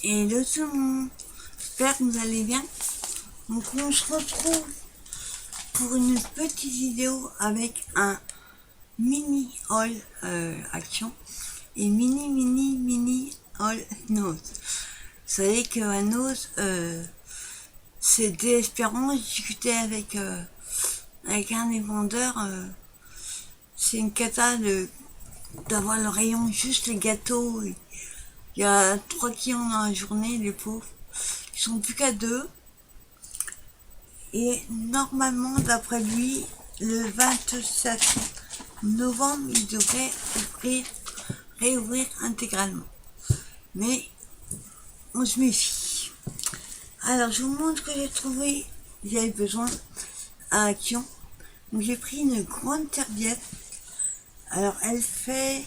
Hello tout le monde, j'espère que vous allez bien. Donc on se retrouve pour une petite vidéo avec un mini haul action et mini haul nose. Vous savez que un nose c'est désespérant. J'ai discuté avec un des vendeurs, c'est une cata d'avoir le rayon juste les gâteaux. Il y a 3 clients dans la journée, les pauvres. Ils sont plus qu'à 2. Et normalement, d'après lui, le 27 novembre, il devrait réouvrir intégralement. Mais on se méfie. Alors, je vous montre ce que j'ai trouvé. J'avais besoin à Action. Donc, j'ai pris une grande serviette. Alors, elle fait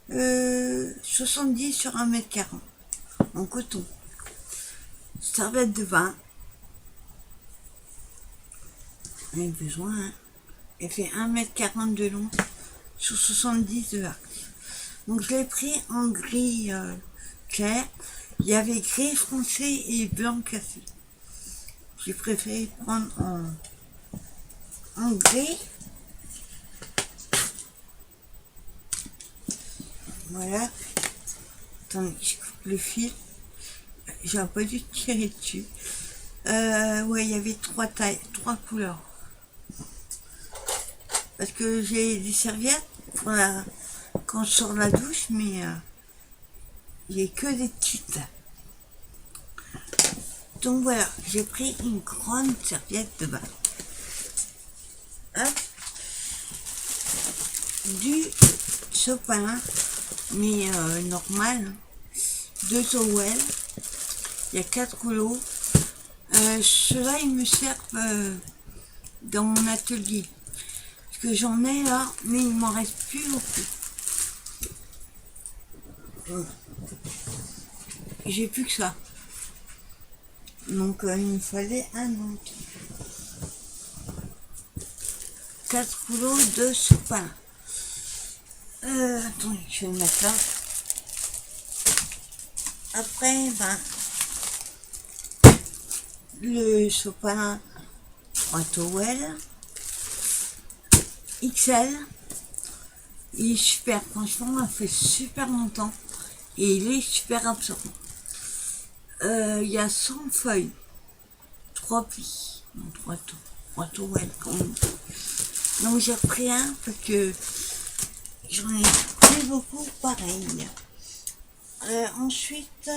70 sur 1m40 en coton. Serviette de bain. On a besoin, hein. Elle fait 1m40 de long sur 70 de large. Donc je l'ai pris en gris clair. Il y avait gris foncé et blanc cassé. J'ai préféré prendre en gris. Voilà. Attendez, je coupe le fil. J'aurais pas dû tirer dessus. Ouais, il y avait 3 tailles, 3 couleurs. Parce que j'ai des serviettes pour quand je sors de la douche, mais il n'y a que des petites. Donc voilà, j'ai pris une grande serviette de bain. Hop. Du sopalin, mais normal. 2 towels. Il y a 4 rouleaux. Ceux-là, ils me servent dans mon atelier. Parce que j'en ai là, mais il m'en reste plus beaucoup. J'ai plus que ça. Donc il me fallait un autre. 4 rouleaux de sopalin. Attendez, je vais le mettre là. Après, le sopalin 3 towels XL. Il est super, franchement, il fait super longtemps et il est super absorbant. Il y a 100 feuilles, 3 plis, non, 3 towels quand même. Donc j'ai repris un parce que j'en ai plus beaucoup pareil. Ensuite,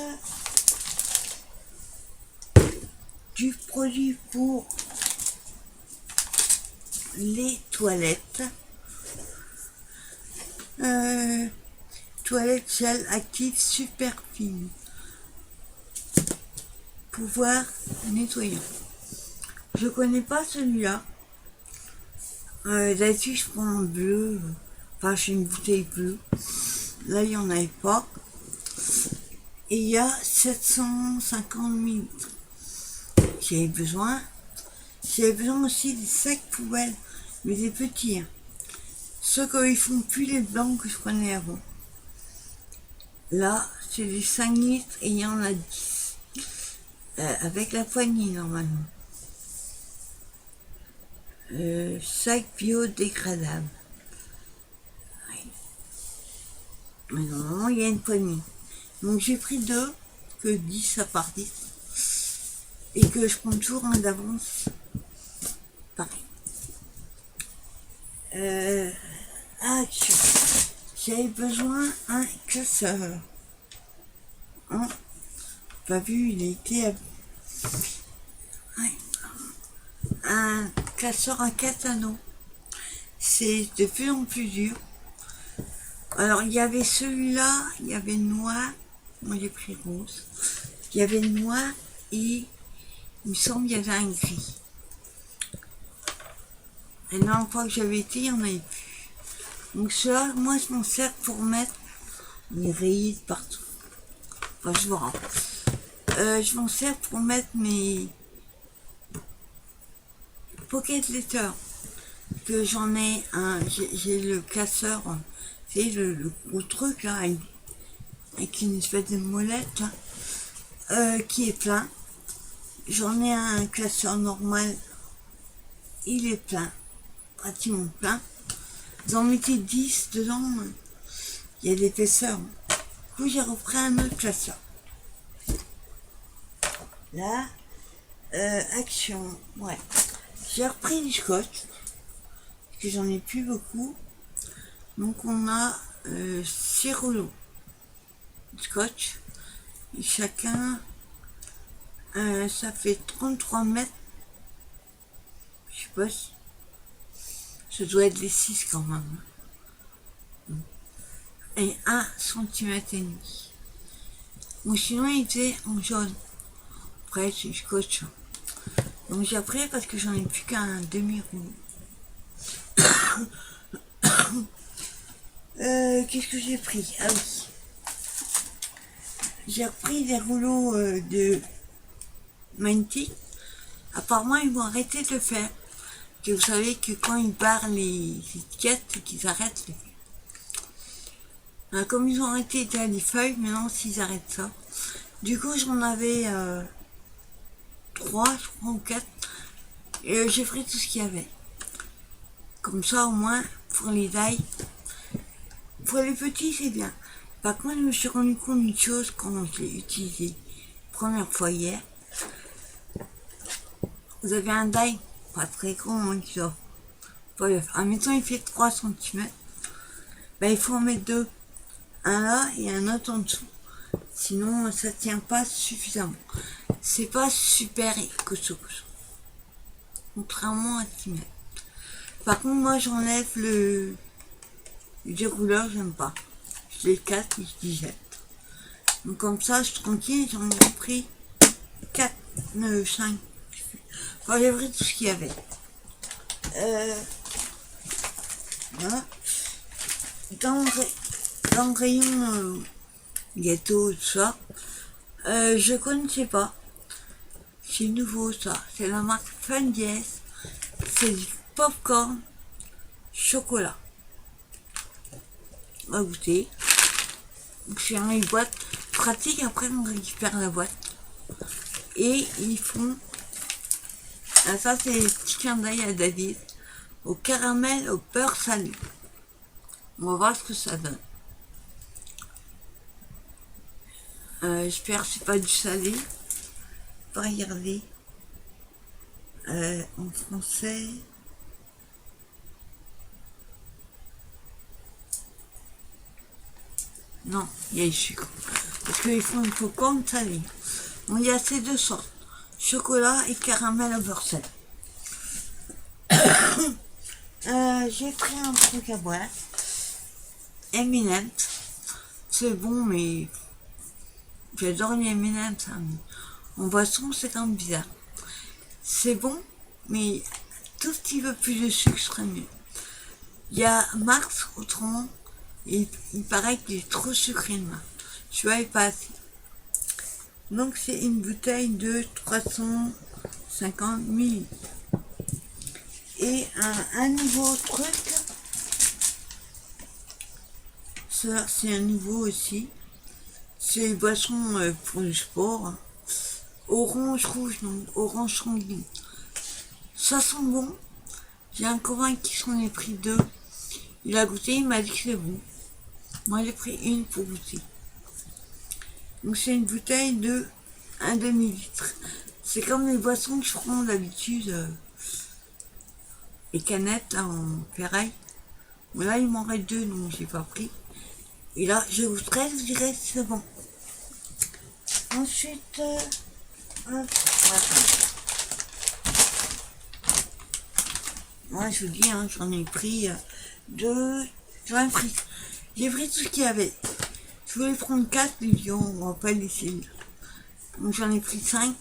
du produit pour les toilettes. Toilette gel active super fine. Pouvoir nettoyant. Je connais pas celui-là. D'habitude je prends en bleu. Enfin j'ai une bouteille bleue. Là il n'y en avait pas. Et il y a 750 ml. J'avais besoin aussi des sacs poubelles, mais des petits. Hein. Ceux qu'ils font plus les blancs que je prenais avant. Là, c'est des 5 litres et il y en a 10. Avec la poignée normalement. Sac biodégradable. Ouais. Mais normalement, il y a une poignée. Donc j'ai pris 2, que 10 ça part 10. Et que je prends toujours un d'avance. Pareil. Action. J'avais besoin d'un casseur. Hein? Pas vu, il a été... Ouais. Un casseur à 4 anneaux. C'est de plus en plus dur. Alors, il y avait celui-là, il y avait noir. Moi, j'ai pris rose. Il y avait noir et il me semble qu'il y avait un gris. Et la dernière fois que j'avais été, il n'y en avait plus. Donc cela, moi, je m'en sers pour mettre mes rayures partout. Enfin, je vois. Je m'en sers pour mettre mes pocket letters. Que j'en ai un, j'ai le casseur, c'est le gros truc là, avec une espèce de molette là. qui est plein. J'en ai un classeur normal, il est plein, pratiquement plein. Vous en mettez 10 dedans, il y a de l'épaisseur. Du coup, j'ai repris un autre classeur. Là, action, ouais. J'ai repris du scotch, parce que j'en ai plus beaucoup. Donc on a 6 rouleaux de scotch. Et chacun, ça fait 33 mètres. Je sais pas si... Ça doit être les 6 quand même. Et 1,5 cm. Ou sinon il était en jaune. Après c'est du scotch. Donc j'ai pris parce que j'en ai plus qu'un demi-rouleau. Qu'est-ce que j'ai pris? Ah oui. J'ai repris des rouleaux de Mantic. Apparemment ils vont arrêter de le faire. Que vous savez que quand ils barrent les étiquettes, c'est qu'ils arrêtent de le faire. Comme ils ont arrêté les feuilles, maintenant s'ils arrêtent ça. Du coup j'en avais 3, je crois, ou 4. Et j'ai pris tout ce qu'il y avait. Comme ça au moins, pour les tailles. Pour les petits c'est bien. Par contre je me suis rendu compte d'une chose quand je l'ai utilisé première fois hier. Vous avez un die pas très grand hein, qui doit pas le faire. Admettons il fait 3 cm. Ben, il faut en mettre 2. Un là et un autre en dessous. Sinon ça tient pas suffisamment. C'est pas super costaud. Contrairement à ce qu'ils mettent. Par contre moi j'enlève le dérouleur, j'aime pas. Je les casse et je les jette. Donc comme ça je suis tranquille, j'en ai pris 4, 5. Enfin j'ai pris tout ce qu'il y avait. Voilà. Dans le rayon gâteau, tout ça, je connaissais pas. C'est nouveau ça. C'est la marque Fundies. C'est du popcorn chocolat. On va goûter. Donc c'est une boîte pratique. Après on récupère la boîte. Et ils font... Ah, ça c'est les petits clins d'œil à David. Au caramel, au beurre salé. On va voir ce que ça donne. J'espère que c'est pas du salé. Pas regarder. En français. Non, il y a du sucre. Parce qu'ils font une popcorn salé. Bon, il y a ces deux sortes. Chocolat et caramel au beurre salé. J'ai pris un truc à boire. M&M's. C'est bon, mais j'adore les M&M's. En boisson, c'est quand même bizarre. C'est bon, mais tout petit peu plus de sucre serait mieux. Il y a Max, autrement, et il paraît qu'il est trop sucré de main. Tu vois, il pas assez. Donc c'est une bouteille de 350 ml. Et un nouveau truc. Ça, c'est un nouveau aussi. C'est boisson pour le sport. Orange rouge, donc orange sanguine. Ça sent bon. J'ai un copain qui s'en est pris 2. Il a goûté, il m'a dit que c'est bon. Moi j'ai pris une pour goûter. Donc c'est une bouteille de 1 demi-litre. C'est comme les boissons que je prends d'habitude. Les canettes là, en ferraille. Mais là il m'en reste 2 donc j'ai pas pris. Et là je goûterai, je dirais c'est bon. Ensuite, moi je vous dis, hein, j'en ai pris 2. J'ai pris tout ce qu'il y avait. Je voulais prendre 4, mais je dis, on va pas laisser. Donc j'en ai pris 5.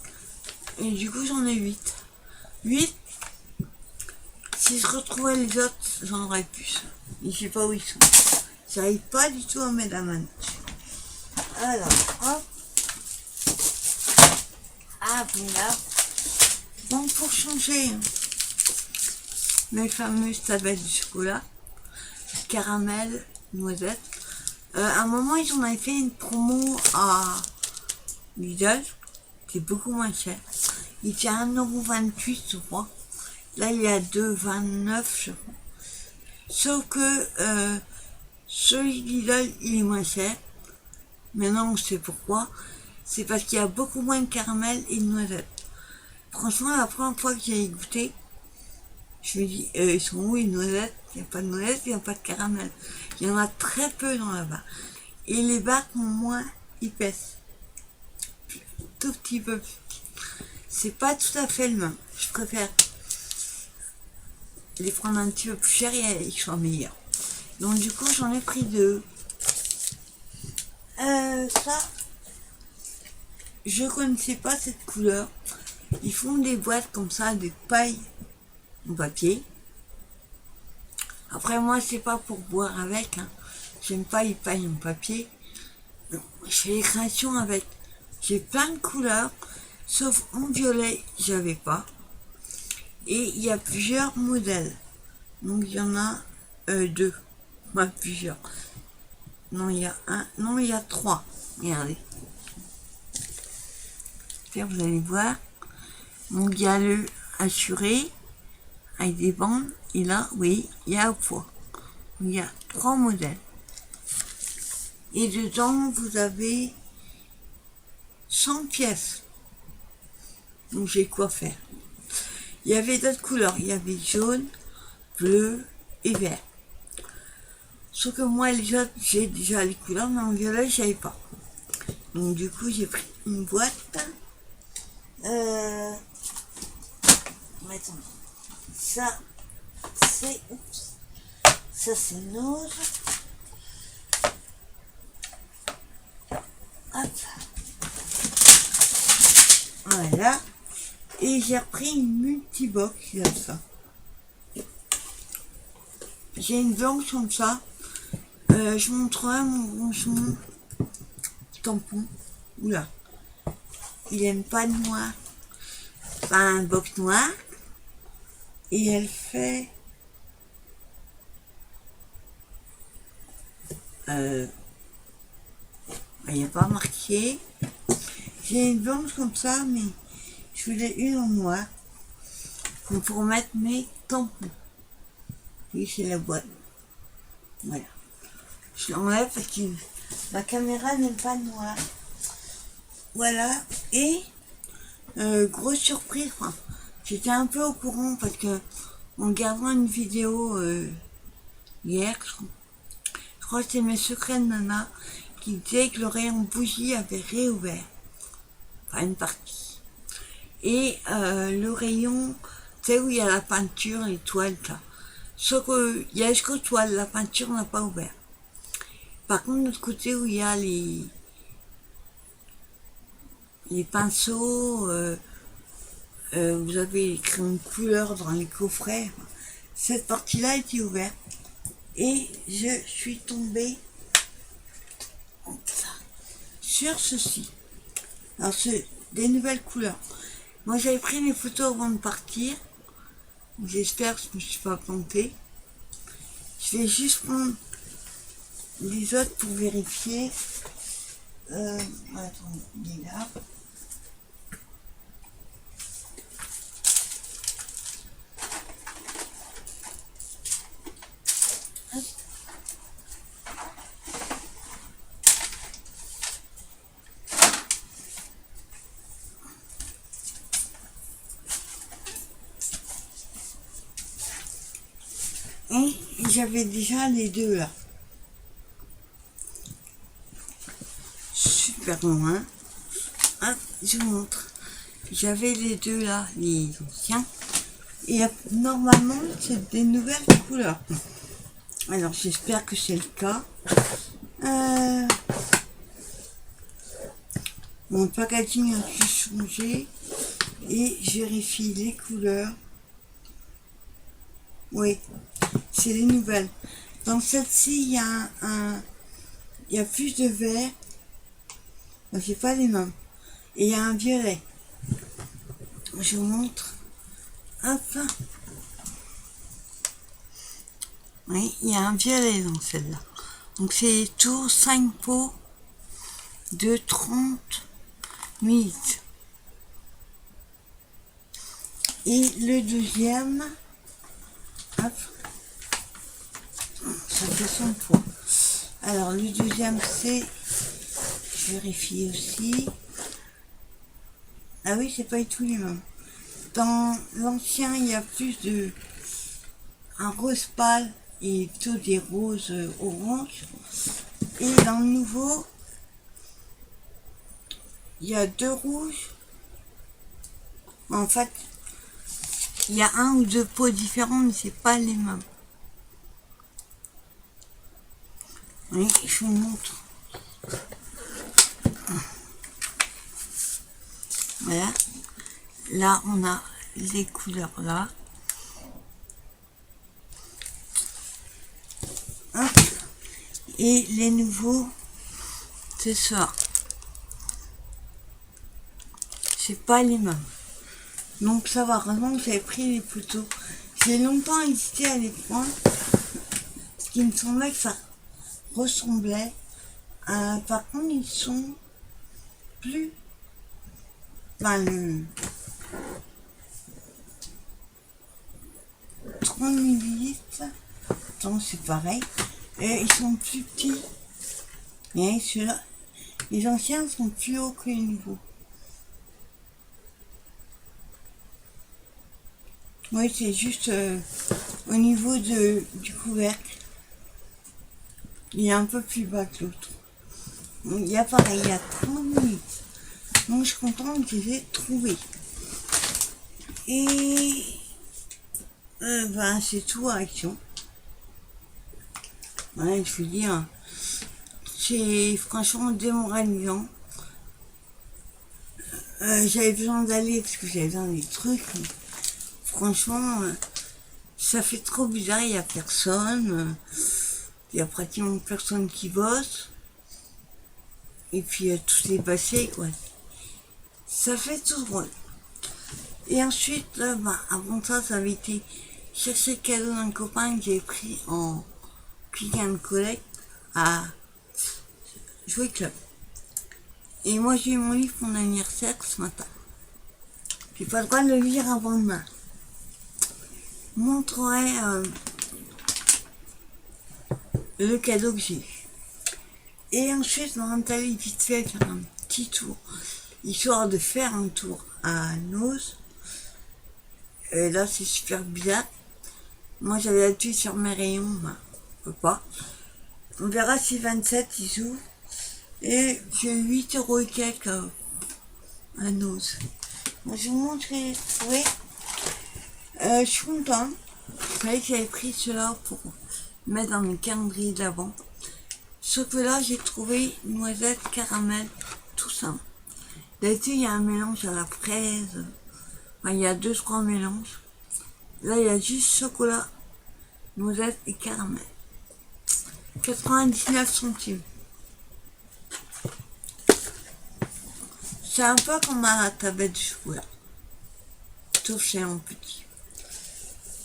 Et du coup j'en ai 8. 8. Si je retrouvais les autres, j'en aurais plus. Mais je sais pas où ils sont. J'arrive pas du tout à mettre la main dessus. Alors, hop. Ah, voilà. Donc pour changer mes fameuses tablettes de chocolat, caramel, noisette, à un moment ils en avaient fait une promo à Lidl, c'est beaucoup moins cher. Il était à 1,28 € je crois. Là il est à 2,29 € je crois. Sauf que celui Lidl il est moins cher. Maintenant on sait pourquoi. C'est parce qu'il y a beaucoup moins de caramel et de noisettes. Franchement la première fois que j'ai goûté, je me dis, ils sont où les noisettes? Il n'y a pas de noisettes, il n'y a pas de caramel. Il y en a très peu dans la barre. Et les barres ont moins épaisses. Tout petit peu plus. C'est pas tout à fait le même. Je préfère les prendre un petit peu plus cher et ils soient meilleurs. Donc du coup j'en ai pris deux. Ça, je connaissais pas cette couleur. Ils font des boîtes comme ça, des pailles en papier. Après moi c'est pas pour boire avec. Hein. J'aime pas les pailles en papier. Non, je fais les créations avec. J'ai plein de couleurs, sauf en violet, j'avais pas. Et il y a plusieurs modèles. Donc il y en a deux. Pas plusieurs. Non, il y a un. Non, il y a trois. Regardez. Vous allez voir. Donc il y a le assuré avec des bandes. Et là, oui, il y a au poids. Il y a trois modèles. Et dedans, vous avez 100 pièces. Donc j'ai quoi faire. Il y avait d'autres couleurs. Il y avait jaune, bleu et vert. Sauf que moi, les autres, j'ai déjà les couleurs, mais en violet, j'avais pas. Donc du coup, j'ai pris une boîte. Maintenant, ça, c'est... Ça, c'est Nose. Hop. Voilà. Et j'ai repris une multibox comme ça. J'ai une blanche comme ça. Je montrerai mon rangement tampon. Oula. Il aime pas de noir. Pas un box noir. Et elle fait... il n'y a pas marqué. J'ai une blanche comme ça, mais je voulais une en noir. Donc pour mettre mes tampons. Oui, c'est la boîte. Voilà. Je l'enlève parce que ma caméra n'aime pas le noir. Voilà. Et grosse surprise. Enfin, j'étais un peu au courant parce que en regardant une vidéo hier, je crois que c'est mes secrets de nana qui disait que le rayon bougie avait réouvert. Enfin une partie. Et le rayon, tu sais où il y a la peinture, les toiles, là. Sauf qu'il y a jusqu'aux toiles, la peinture n'a pas ouvert. Par contre, de l'autre côté où il y a les pinceaux, vous avez les crayons de couleur dans les coffrets, cette partie-là était ouverte. Et je suis tombée sur ceci. Alors, c'est des nouvelles couleurs. Moi, j'avais pris mes photos avant de partir. J'espère que je ne me suis pas plantée. Je vais juste prendre les autres pour vérifier. Attends, il est là. Hop. Et j'avais déjà les deux là. Super loin. Hop, je vous montre. J'avais les deux là, les anciens. Et normalement, c'est des nouvelles couleurs. Alors, j'espère que c'est le cas. Mon packaging a pu changer. Et je vérifie les couleurs. Oui, c'est les nouvelles. Dans celle-ci, il y a il y a plus de vert. Donc, c'est pas les mêmes. Et il y a un violet. Je vous montre. Hop. Oui, il y a un violet dans celle-là. Donc c'est tout 5 pots de 30 minutes. Et le deuxième, hop, ça fait son poids. Alors le deuxième c'est, je vérifie aussi. Ah oui, c'est pas du tout les mêmes. Dans l'ancien, il y a plus de un rose pâle et plutôt des roses oranges. Et dans le nouveau, il y a deux rouges. En fait, il y a un ou deux pots différents, mais c'est pas les mêmes. Oui, je vous montre. Voilà. Là, on a les couleurs là. Hop. Et les nouveaux, c'est ça. C'est pas les mêmes. Donc ça va, vraiment, j'avais pris les photos. J'ai longtemps hésité à les prendre. Parce qu'il me semblait que ça ressemblait. Par contre, ils sont plus... Enfin, le 30 millilitres. Donc c'est pareil. Et ils sont plus petits. Et ceux-là, les anciens sont plus hauts que les nouveaux. Oui, c'est juste au niveau du couvercle. Il est un peu plus bas que l'autre. Il y a pareil, il y a 30 minutes. Donc je suis contente que je les ai trouvés. Et ben c'est tout à Action. Ouais, je veux dire, c'est franchement démoralisant. J'avais besoin d'aller parce que j'avais besoin des trucs. Franchement, ça fait trop bizarre, il n'y a personne. Il y a pratiquement personne qui bosse. Et puis tout s'est passé, quoi. Ça fait tout drôle. Et ensuite, là, bah, avant ça, ça avait été chercher le cadeau d'un copain que j'ai pris en click and collect à Jouer Club. Et moi, j'ai eu mon livre pour mon anniversaire ce matin. J'ai pas le droit de le lire avant demain. Je montrerai le cadeau que j'ai eu. Et ensuite, on est allé vite fait faire un petit tour, histoire de faire un tour à Noz. Et là, c'est super bizarre. Moi, j'avais l'habitude sur mes rayons, bah, on peut pas. On verra si 27 ils ouvrent. Et j'ai 8 € et quelques à Noz. Moi, je vous montre ce que j'ai trouvé. Je suis contente. Vous savez que j'avais pris cela pour mettre dans mes calendriers d'avant. Sauf que là, j'ai trouvé noisette, caramel, tout ça. D'habitude, il y a un mélange à la fraise. Enfin, il y a 2-3 mélanges. Là, il y a juste chocolat, noisette et caramel. 99 centimes. C'est un peu comme à la tablette de chocolat. Sauf chez un petit.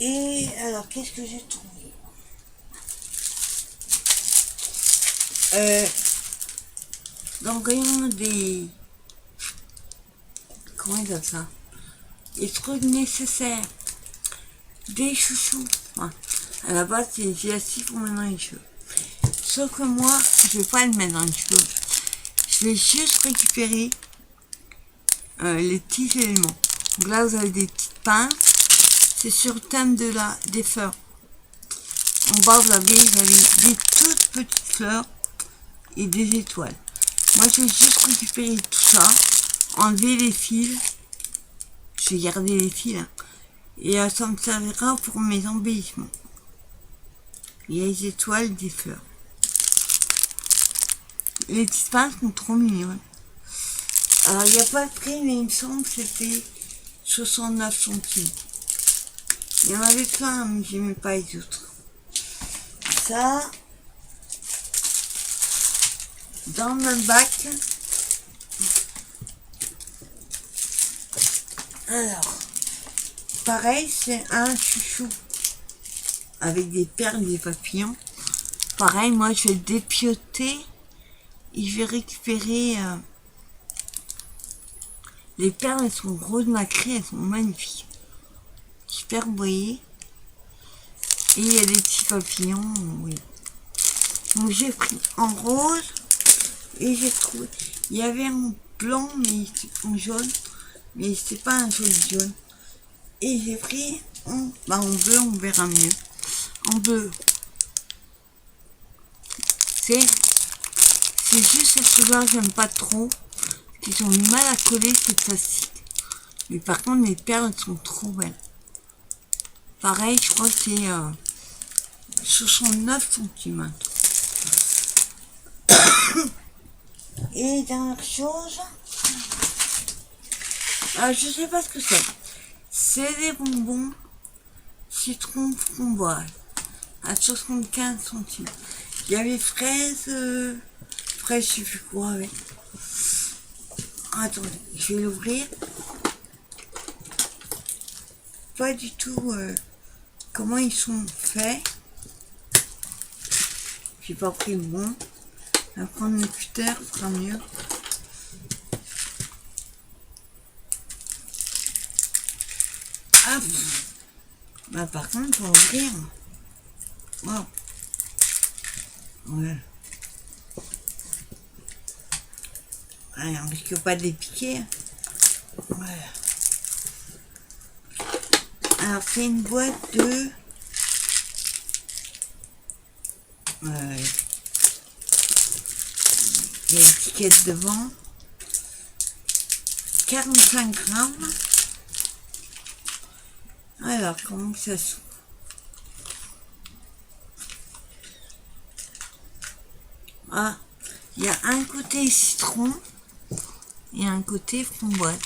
Et alors, qu'est-ce que j'ai trouvé? Dans le rayon des... Comment ils appellent ça? Les trucs nécessaires. Des chouchous. Enfin, à la base, c'est des élastiques pour mettre dans les cheveux. Sauf que moi, je vais pas le mettre dans les cheveux. Je vais juste récupérer les petits éléments. Donc là, vous avez des petites pinces. C'est sur le thème de des fleurs. En bas, vous avez des toutes petites fleurs et des étoiles. Moi, je vais juste récupérer tout ça, enlever les fils. Je vais garder les fils. Hein, et ça me servira pour mes embellissements. Il y a les étoiles, des fleurs. Les petites pinces sont trop mignonnes. Alors, il n'y a pas de prix, mais il me semble que c'était 69 centimes. Il y en avait plein, mais j'aimais pas les autres. Ça, dans le bac. Alors, pareil, c'est un chouchou avec des perles, des papillons. Pareil, moi, je vais dépioter et je vais récupérer les perles. Elles sont roses nacrées, elles sont magnifiques. J'espère que vous voyez. Et il y a des petits papillons, oui. Donc j'ai pris en rose et j'ai trouvé. Il y avait en blanc, mais en jaune, mais c'est pas un joli jaune. Et j'ai pris en bleu, on verra mieux. En bleu. C'est juste ceux-là, j'aime pas trop. Ils ont du mal à coller, c'est facile. Mais par contre, les perles sont trop belles. Pareil, je crois que c'est 69 cm. Et dernière chose, je sais pas ce que c'est. C'est des bonbons citron framboise à 75 centimes. Il y avait fraises, je sais plus quoi avec. Attendez, je vais l'ouvrir. Pas du tout comment ils sont faits. J'ai pas pris le bon. On va prendre le cutter, ce sera mieux. Hop. Bah par contre, faut ouvrir. Wow. Ouais. Allez, on risque pas de les piquer. Ouais. Alors c'est une boîte de... l'étiquette devant. 45 grammes. Alors, comment ça s'ouvre? Ah, il y a un côté citron et un côté framboise.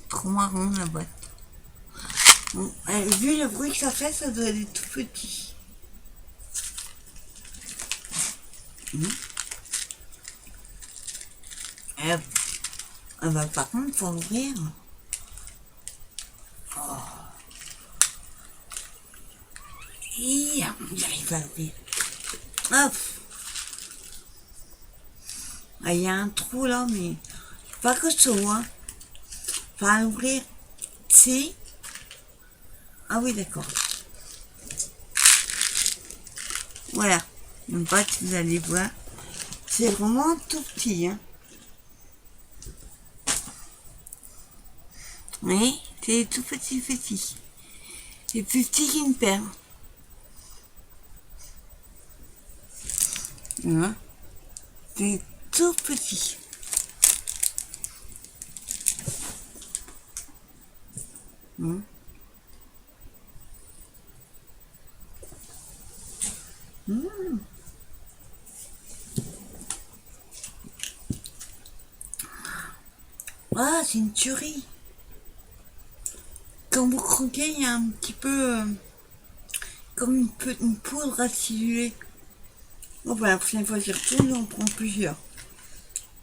Trop marron la boîte. Bon, vu le bruit que ça fait, ça doit être tout petit. Bah, par contre, faut ouvrir. Oh. Et j'arrive à l'ouvrir. Hop. Ah, il y a un trou là, mais pas que ça, hein. Enfin, l'ouvrir, c'est... Ah oui, d'accord. Voilà. Même pas que vous allez voir. C'est vraiment tout petit, hein. Oui, c'est tout petit. C'est plus petit qu'une perle. Voilà. C'est tout petit. Ah, c'est une tuerie. Quand vous croquez, il y a un petit peu comme une poudre acidulée. Bon, bah, la prochaine fois que j'y retourne, on prend plusieurs.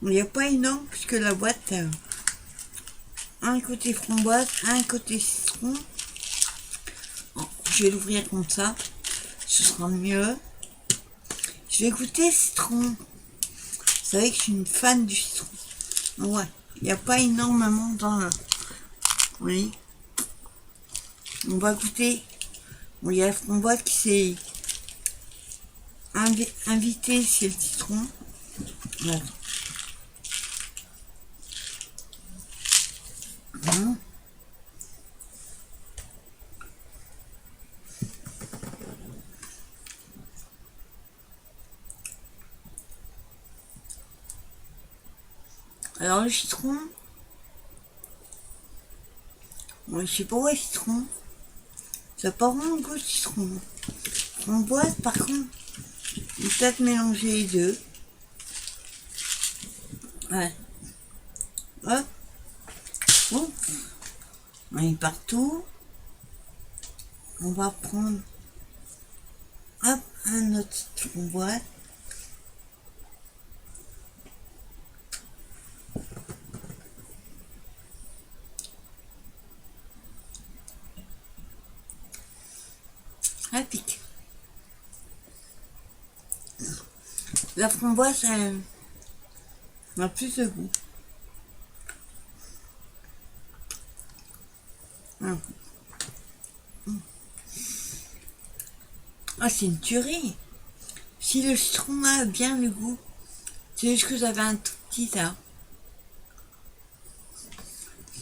Il n'y a pas énorme puisque la boîte un côté framboise, un côté citron. Bon, je vais l'ouvrir comme ça, ce sera mieux. Je vais goûter citron. Vous savez que je suis une fan du citron. Ouais, il n'y a pas énormément dans le... Oui. On va goûter. Bon, il y a la framboise qui s'est invitée, c'est le citron. Voilà. Alors le citron, moi je sais pas où est le citron, ça n'a pas vraiment le goût de citron. Framboise par contre, il peut peut-être mélanger les deux. Ouais. Hop. Bon. On est partout. On va prendre hop, un autre framboise. Elle pique. La framboise, elle a plus de goût. Hum. Ah, c'est une tuerie. Si le citron a bien le goût, c'est juste que vous avez un tout petit ça.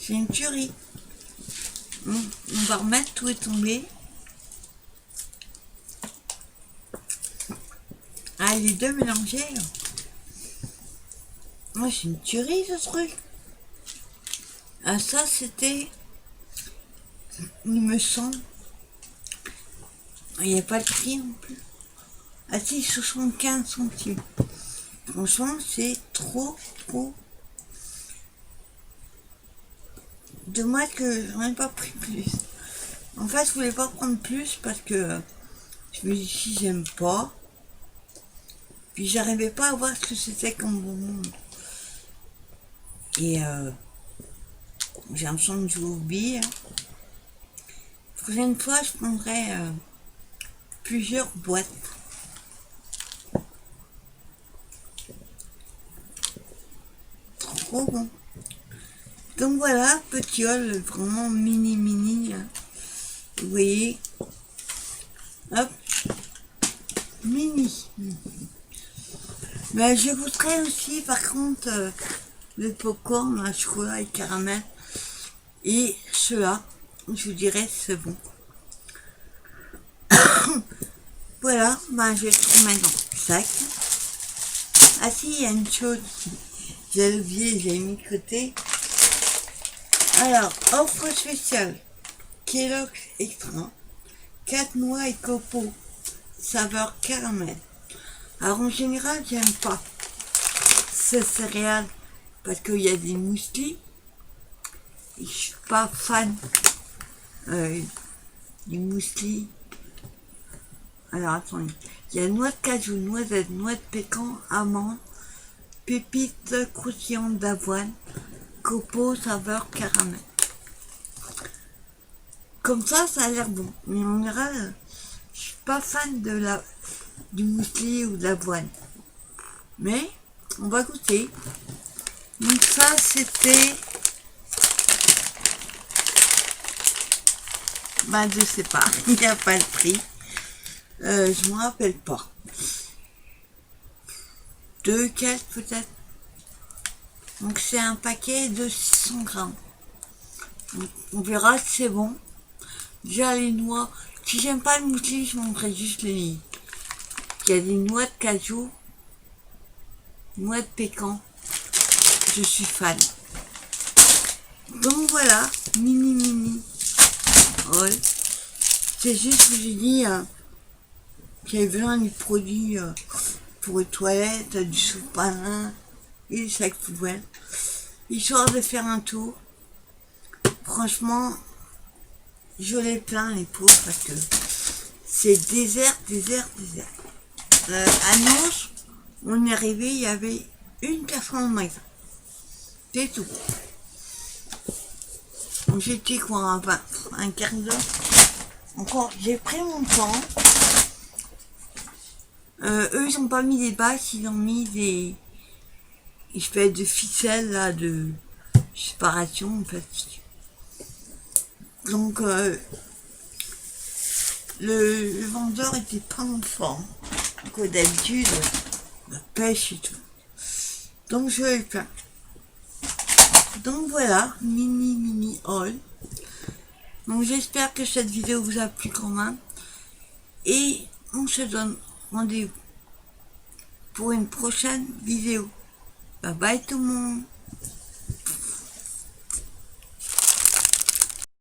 C'est une tuerie. On va remettre, tout est tombé. Ah, les deux mélangés. Moi, c'est une tuerie ce truc. Ah, ça, c'était, il me semble, il n'y a pas de prix non plus. Ah si, 75 centimes. Franchement, c'est trop. Dommage que j'en ai pas pris plus. En fait, je voulais pas prendre plus parce que je me dis si j'aime pas. Puis j'arrivais pas à voir ce que c'était comme bonbon. Et j'ai l'impression que je l'oublie. Prochaine fois, je prendrai plusieurs boîtes. Trop bon. Donc voilà, petit haul vraiment mini. Vous voyez. Hop. Mini. Mais je goûterai aussi par contre le popcorn à chocolat et caramel. Et ceux-là, je vous dirais c'est bon. Voilà, je vais le remettre dans le sac. Ah si, il y a une chose, j'ai oublié, j'ai mis de côté. Alors, offre spéciale, Kellogg's Extra, 4 noix et copeaux, saveur caramel. Alors en général, j'aime pas ces céréales parce qu'il y a des muesli. Et je suis pas fan du muesli. Alors attendez, il y a noix de cajou, noisette, noix de pécan, amande, pépites croustillantes d'avoine, copeaux, saveur caramel. Comme ça a l'air bon. Mais en général, je suis pas fan du muesli ou de l'avoine. Mais on va goûter. Donc ça, c'était... je sais pas, il n'y a pas de prix. Je me rappelle pas. 2 4 peut-être. Donc c'est un paquet de 600 grammes. Donc, on verra si c'est bon. Déjà les noix. Si j'aime pas le muesli, je montrerai juste les lignes. Il y a des noix de cajou, noix de pécan. Je suis fan. Donc voilà, mini. Ouais. C'est juste que j'ai dit j'avais besoin du produit pour les toilettes, du sous-marin et du sac poubelle. Histoire de faire un tour. Franchement, je les plains les pauvres parce que c'est désert. À Nantes, on est arrivé, il y avait une personne au magasin. C'est tout. Donc j'étais quoi, un quart d'heure. Encore, j'ai pris mon temps. Eux, ils ont pas mis des bâches, ils ont mis des espèces de ficelles là, de séparation en fait. Donc le vendeur était pas en forme. Donc d'habitude, la pêche et tout. Donc je vais le plains. Donc voilà, mini haul. Donc j'espère que cette vidéo vous a plu quand même. Et on se donne rendez-vous pour une prochaine vidéo. Bye bye tout le monde.